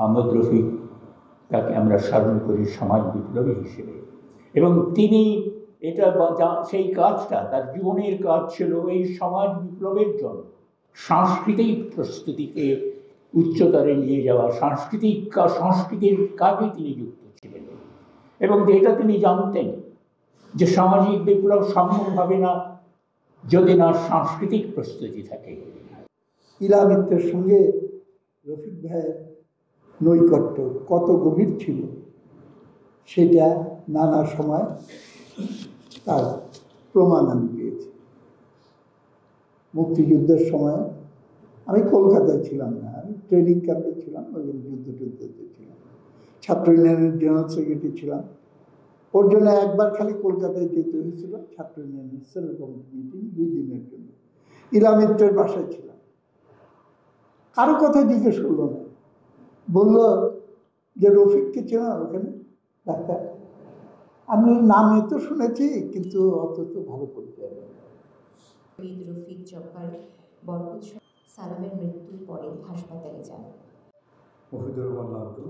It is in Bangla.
আহমদ রফিক, তাকে আমরা স্মরণ করি সমাজ বিপ্লবী হিসেবে। এবং তিনি এটা সেই কাজটা, তার জীবনের কাজ ছিল এই সমাজ বিপ্লবের জন্য সাংস্কৃতিক প্রস্তুতিকে উচ্চতরে নিয়ে যাওয়া, সংস্কৃতির কাজে তিনি যুক্ত ছিলেন। এবং এটা তিনি জানতেন যে সামাজিক বিপ্লব সম্ভব হবে না যদি না সাংস্কৃতিক প্রস্তুতি থাকে। ইলা মিত্রের সঙ্গে রফিক ভাইয়ের নৈকট্য কত গভীর ছিল সেটা নানা সময় তার প্রমাণ আমি পেয়েছি। মুক্তিযুদ্ধের সময় আমি কলকাতায় ছিলাম না, আমি ট্রেনিং ক্যাম্পে ছিলাম, ওই যুদ্ধতে ছিলাম, ছাত্র ইউনিয়নের জেনারেল সেক্রেটারি ছিলাম। ওর জন্য একবার খালি কলকাতায় যেতে হয়েছিল ছাত্র ইউনিয়নের সেন্ট্রাল কমিটি মিটিং 2 দিনের জন্য। ইলা মিত্রের বাসায় ছিলাম, কারো কথা জিজ্ঞেস করলো না, বলল যে রফিককে চেনা ওখানে ডাক্তার? আমি নামে তো শুনেছি কিন্তু অত তো ভালো পরিচয় নেই। রফিক জব্বার বরকত সালামের মৃত্যুর পরে হাসপাতালে যান। মফিদুর রহমান লালটু